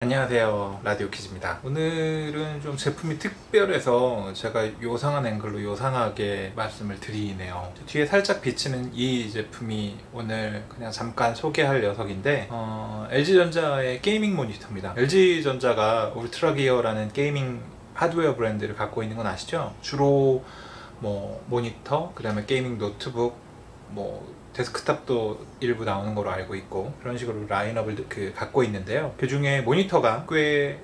안녕하세요, 라디오 키즈입니다. 오늘은 좀 제품이 특별해서 제가 요상한 앵글로 요상하게 말씀을 드리네요. 뒤에 살짝 비치는 이 제품이 오늘 그냥 잠깐 소개할 녀석인데 LG전자의 게이밍 모니터입니다. LG전자가 울트라 기어라는 게이밍 하드웨어 브랜드를 갖고 있는 건 아시죠? 주로 모니터, 그 다음에 게이밍 노트북, 데스크탑도 일부 나오는 걸로 알고 있고, 그런 식으로 라인업을 갖고 있는데요. 그 중에 모니터가 꽤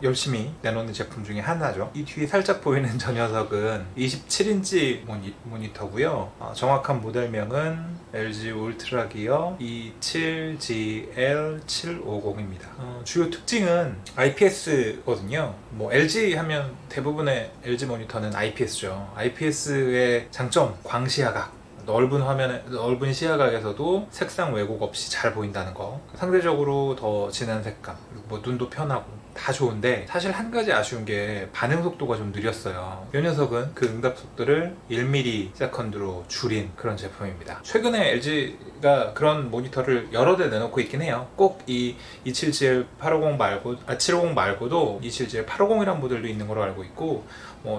열심히 내놓는 제품 중에 하나죠. 이 뒤에 살짝 보이는 저 녀석은 27인치 모니터고요. 정확한 모델명은 LG 울트라 기어 E7GL750입니다. 주요 특징은 IPS거든요. LG 하면 대부분의 LG 모니터는 IPS죠. IPS의 장점, 광시야각. 넓은 화면에, 넓은 시야각에서도 색상 왜곡 없이 잘 보인다는 거, 상대적으로 더 진한 색감, 그리고 눈도 편하고 다 좋은데, 사실 한 가지 아쉬운 게 반응 속도가 좀 느렸어요. 이 녀석은 그 응답 속도를 1ms로 줄인 그런 제품입니다. 최근에 LG가 그런 모니터를 여러 대 내놓고 있긴 해요. 꼭 이 27GL850 말고, 750 말고도 27GL850이라는 모델도 있는 걸로 알고 있고,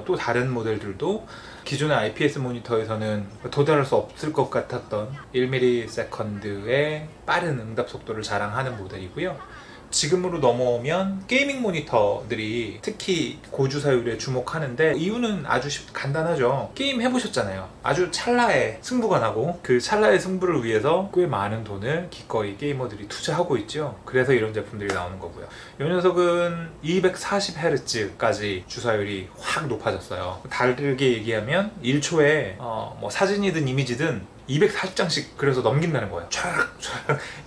또 다른 모델들도 기존의 IPS 모니터에서는 도달할 수 없을 것 같았던 1ms의 빠른 응답 속도를 자랑하는 모델이고요. 지금으로 넘어오면 게이밍 모니터들이 특히 고주 사율에 주목하는데, 이유는 아주 간단하죠. 게임 해보셨잖아요. 아주 찰나에 승부가 나고, 그 찰나의 승부를 위해서 꽤 많은 돈을 기꺼이 게이머들이 투자하고 있죠. 그래서 이런 제품들이 나오는 거고요. 이 녀석은 240Hz까지 주사율이 확 높아졌어요. 다르게 얘기하면 1초에 사진이든 이미지든 240장씩 그래서 넘긴다는 거예요. 촤악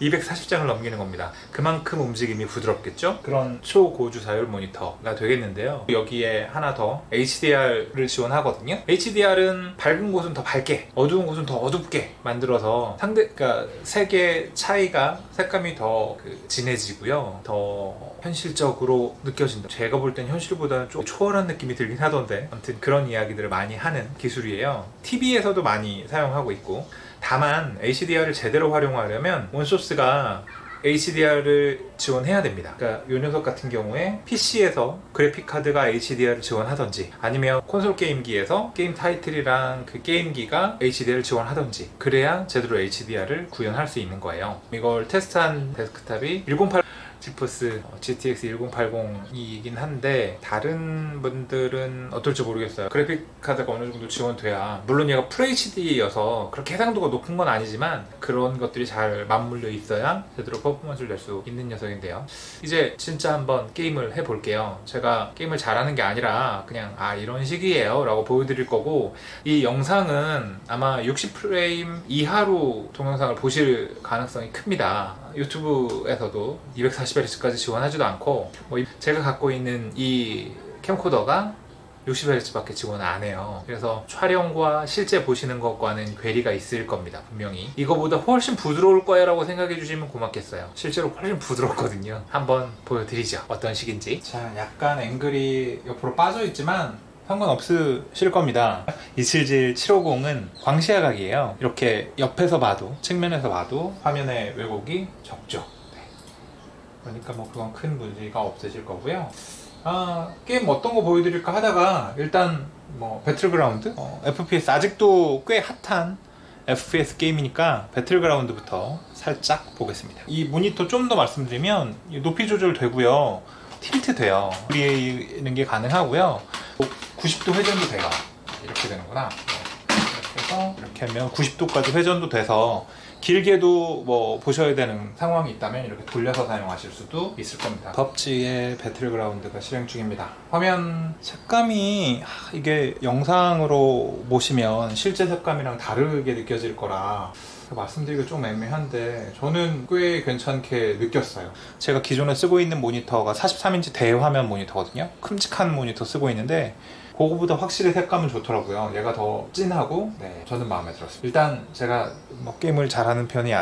240장을 넘기는 겁니다. 그만큼 움직임이 부드럽겠죠? 그런 초고주사율 모니터가 되겠는데요. 여기에 하나 더 HDR을 지원하거든요. HDR은 밝은 곳은 더 밝게, 어두운 곳은 더 어둡게 만들어서 그러니까 색의 차이가, 색감이 더 진해지고요. 더 현실적으로 느껴진다. 제가 볼 땐 현실보다는 좀 초월한 느낌이 들긴 하던데, 아무튼 그런 이야기들을 많이 하는 기술이에요. TV에서도 많이 사용하고 있고, 다만 HDR을 제대로 활용하려면 원소스가 HDR을 지원해야 됩니다. 그러니까 이 녀석 같은 경우에 PC에서 그래픽카드가 HDR을 지원하던지, 아니면 콘솔 게임기에서 게임 타이틀이랑 그 게임기가 HDR을 지원하던지, 그래야 제대로 HDR을 구현할 수 있는 거예요. 이걸 테스트한 데스크탑이 1080 지포스 GTX 1080이긴 한데, 다른 분들은 어떨지 모르겠어요. 그래픽 카드가 어느 정도 지원돼야, 물론 얘가 FHD여서 그렇게 해상도가 높은 건 아니지만 그런 것들이 잘 맞물려 있어야 제대로 퍼포먼스를 낼 수 있는 녀석인데요. 이제 진짜 한번 게임을 해볼게요. 제가 게임을 잘하는 게 아니라 그냥 이런 식이에요 라고 보여드릴 거고, 이 영상은 아마 60프레임 이하로 동영상을 보실 가능성이 큽니다. 유튜브에서도 240Hz까지 지원하지도 않고, 제가 갖고 있는 이 캠코더가 60Hz밖에 지원 안 해요. 그래서 촬영과 실제 보시는 것과는 괴리가 있을 겁니다. 분명히 이거보다 훨씬 부드러울 거야 라고 생각해 주시면 고맙겠어요. 실제로 훨씬 부드럽거든요. 한번 보여드리죠, 어떤 식인지. 자, 약간 앵글이 옆으로 빠져 있지만 상관없으실 겁니다. 27GL750은 광시야각이에요. 이렇게 옆에서 봐도, 측면에서 봐도 화면의 왜곡이 적죠. 그러니까 그건 큰 문제가 없으실 거고요. 게임 어떤 거 보여드릴까 하다가, 일단 배틀그라운드? FPS, 아직도 꽤 핫한 FPS 게임이니까 배틀그라운드부터 살짝 보겠습니다. 이 모니터 좀 더 말씀드리면, 높이 조절 되고요, 틸트 돼요. 돌리는 게 가능하고요, 90도 회전도 돼요. 이렇게 되는구나. 그래서 이렇게 하면 90도까지 회전도 돼서, 길게도 보셔야 되는 상황이 있다면 이렇게 돌려서 사용하실 수도 있을 겁니다. PUBG의 배틀그라운드가 실행 중입니다. 화면 색감이, 이게 영상으로 보시면 실제 색감이랑 다르게 느껴질 거라 말씀드리기가 좀 애매한데, 저는 꽤 괜찮게 느꼈어요. 제가 기존에 쓰고 있는 모니터가 43인치 대화면 모니터거든요. 큼직한 모니터 쓰고 있는데, 그거보다 확실히 색감은 좋더라고요. 얘가 더 진하고, 저는 마음에 들었어요. 일단 제가 게임을 잘하는 편이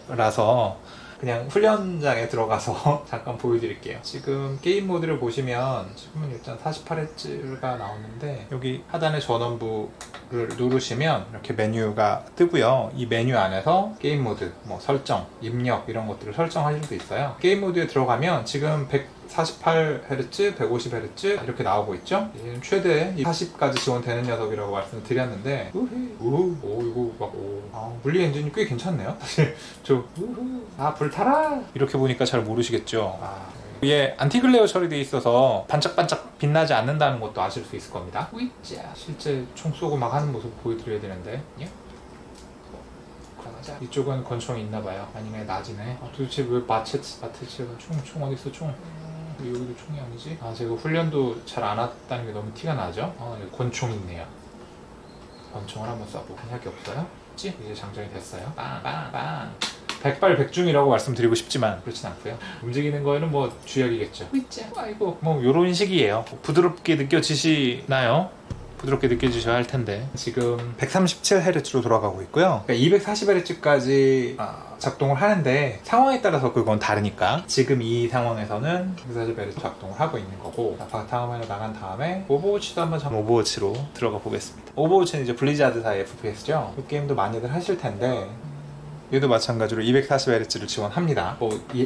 아니라서 그냥 훈련장에 들어가서 잠깐 보여드릴게요. 지금 게임 모드를 보시면 지금은 일단 48Hz가 나오는데 여기 하단의 전원부를 누르시면 이렇게 메뉴가 뜨고요. 이 메뉴 안에서 게임 모드, 뭐 설정, 입력 이런 것들을 설정하실 수 있어요. 게임 모드에 들어가면 지금 148Hz, 150Hz 이렇게 나오고 있죠. 최대 40까지 지원되는 녀석이라고 말씀을 드렸는데 이거 막 분리 엔진이 꽤 괜찮네요. 사실 불타라 이렇게 보니까 잘 모르시겠죠. 위에 안티글레어 처리되어 있어서 반짝반짝 빛나지 않는다는 것도 아실 수 있을 겁니다. 우이짜 실제 총 쏘고 막 하는 모습 보여드려야 되는데 이쪽은 권총이 있나봐요. 아니면 낮이네. 도대체 왜 마체츠가 총 어딨어 총. 여기도 총이 아니지? 제가 훈련도 잘 안 왔다는 게 너무 티가 나죠? 여기 권총이 있네요. 권총을 한번 쏴보고 한약이 없어요? 이제 장전이 됐어요. 빵빵빵. 백발백중이라고 말씀드리고 싶지만 그렇진 않고요. 움직이는 거에는 뭐 주역이겠죠. 아이고 뭐 요런 식이에요. 부드럽게 느껴지시나요? 부드럽게 느껴지셔야 할 텐데 지금 137Hz로 돌아가고 있고요. 그러니까 240Hz까지 작동을 하는데 상황에 따라서 그건 다르니까 지금 이 상황에서는 140Hz 작동을 하고 있는 거고 바탕화면으로 나간 다음에 오버워치도 한번 오버워치로 들어가 보겠습니다. 오버워치는 이제 블리자드사의 FPS죠. 이 게임도 많이들 하실 텐데 얘도 마찬가지로 240Hz를 지원합니다.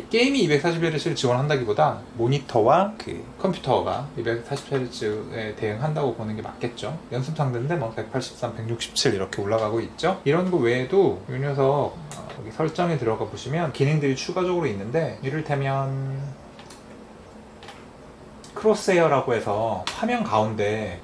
게임이 240Hz를 지원한다기보다 모니터와 그 컴퓨터가 240Hz에 대응한다고 보는 게 맞겠죠. 연습 상대인데 뭐 183, 167 이렇게 올라가고 있죠. 이런 거 외에도 이 녀석 여기 설정에 들어가 보시면 기능들이 추가적으로 있는데 이를테면 크로스헤어라고 해서 화면 가운데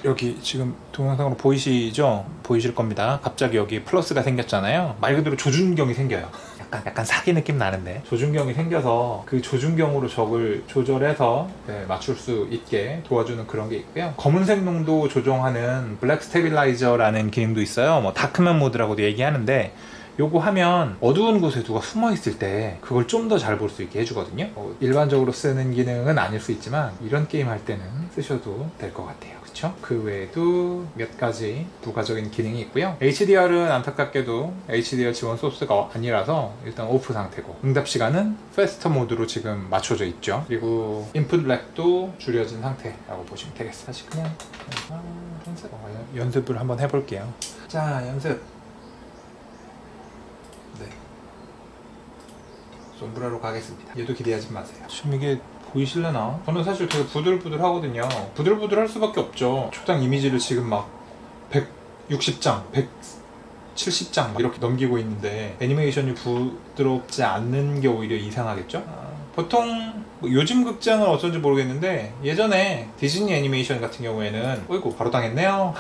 여기 지금 동영상으로 보이시죠? 보이실 겁니다. 갑자기 여기 플러스가 생겼잖아요. 말 그대로 조준경이 생겨요. 약간 사기 느낌 나는데 조준경이 생겨서 그 조준경으로 적을 조절해서 맞출 수 있게 도와주는 그런 게 있고요. 검은색 농도 조정하는 블랙 스테빌라이저라는 기능도 있어요. 뭐 다크맨 모드라고도 얘기하는데 요거 하면 어두운 곳에 누가 숨어 있을 때 그걸 좀 더 잘 볼 수 있게 해주거든요. 일반적으로 쓰는 기능은 아닐 수 있지만 이런 게임 할 때는 쓰셔도 될 것 같아요. 그쵸? 그 외에도 몇 가지 부가적인 기능이 있고요. HDR은 안타깝게도 HDR 지원 소스가 아니라서 일단 오프 상태고 응답 시간은 패스터 모드로 지금 맞춰져 있죠. 그리고 인풋 렉도 줄여진 상태라고 보시면 되겠어요. 다시 그냥 연습을 한번 해볼게요. 자, 연습. 솜브라로 가겠습니다. 얘도 기대하지 마세요. 지금 이게 보이실려나? 저는 사실 되게 부들부들 하거든요. 부들부들 할 수밖에 없죠. 초당 이미지를 지금 막 160장, 170장 막 이렇게 넘기고 있는데 애니메이션이 부드럽지 않는 게 오히려 이상하겠죠? 보통 요즘 극장은 어쩐지 모르겠는데 예전에 디즈니 애니메이션 같은 경우에는 어이구 바로 당했네요.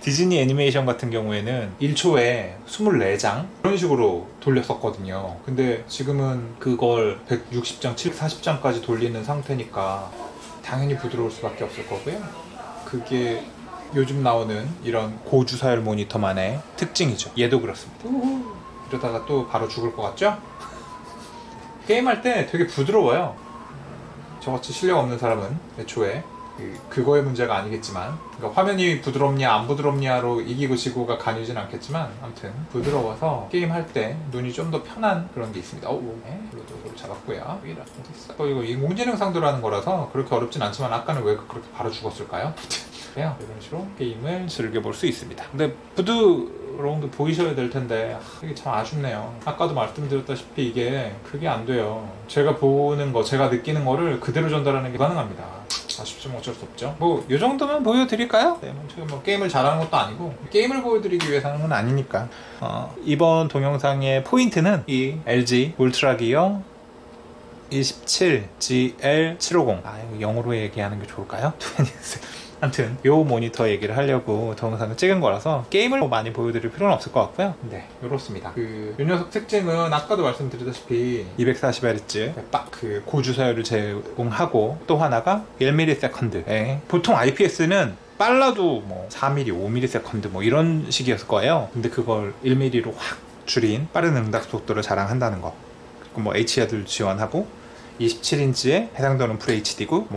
디즈니 애니메이션 같은 경우에는 1초에 24장 그런 식으로 돌렸었거든요. 근데 지금은 그걸 160장, 740장까지 돌리는 상태니까 당연히 부드러울 수밖에 없을 거고요. 그게 요즘 나오는 이런 고주사열 모니터만의 특징이죠. 얘도 그렇습니다. 이러다가 또 바로 죽을 것 같죠? 게임할 때 되게 부드러워요. 저같이 실력 없는 사람은 애초에 그거의 문제가 아니겠지만 그러니까 화면이 부드럽냐 안 부드럽냐로 이기고 지고가 가누진 않겠지만 아무튼 부드러워서 게임할 때 눈이 좀 더 편한 그런 게 있습니다. 블루도어로 잡았고요. 이거 인공지능 상대로 하는 거라서 그렇게 어렵진 않지만 아까는 왜 그렇게 바로 죽었을까요? 이런 식으로 게임을 즐겨볼 수 있습니다. 근데 부드러운 게 보이셔야 될 텐데 이게 참 아쉽네요. 아까도 말씀드렸다시피 이게 그게 안 돼요. 제가 보는 거, 제가 느끼는 거를 그대로 전달하는 게 가능합니다. 아쉽지만 어쩔 수 없죠. 이 정도면 보여드릴까요? 제가 게임을 잘하는 것도 아니고 게임을 보여드리기 위해서는 아니니까. 이번 동영상의 포인트는 이 LG 울트라 기어 27 GL750 이거 영어로 얘기하는 게 좋을까요? 아무튼 요 모니터 얘기를 하려고 동영상을 찍은 거라서 게임을 많이 보여드릴 필요는 없을 것 같고요. 네, 요렇습니다. 이 녀석 특징은 아까도 말씀드렸다시피 240Hz 그 고주사율을 제공하고 또 하나가 1ms 보통 IPS는 빨라도 뭐 4mm, 5ms 뭐 이런 식이었을 거예요. 근데 그걸 1mm로 확 줄인 빠른 응답 속도를 자랑한다는 거. 그리고 뭐 HDR 지원하고 27인치에 해상도는 FHD고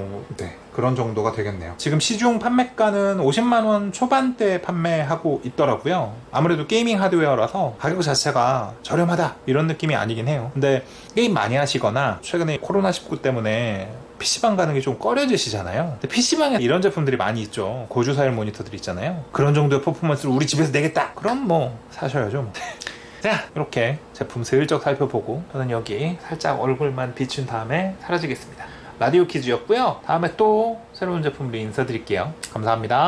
그런 정도가 되겠네요. 지금 시중 판매가는 50만원 초반대 판매하고 있더라고요. 아무래도 게이밍 하드웨어라서 가격 자체가 저렴하다 이런 느낌이 아니긴 해요. 근데 게임 많이 하시거나 최근에 코로나19 때문에 PC방 가는 게 좀 꺼려지시잖아요. 근데 PC방에 이런 제품들이 많이 있죠. 고주사율 모니터들 있잖아요. 그런 정도의 퍼포먼스를 우리 집에서 내겠다, 그럼 뭐 사셔야죠 뭐. 자, 이렇게 제품 슬쩍 살펴보고 저는 여기 살짝 얼굴만 비춘 다음에 사라지겠습니다. 라디오 퀴즈였고요. 다음에 또 새로운 제품으로 인사드릴게요. 감사합니다.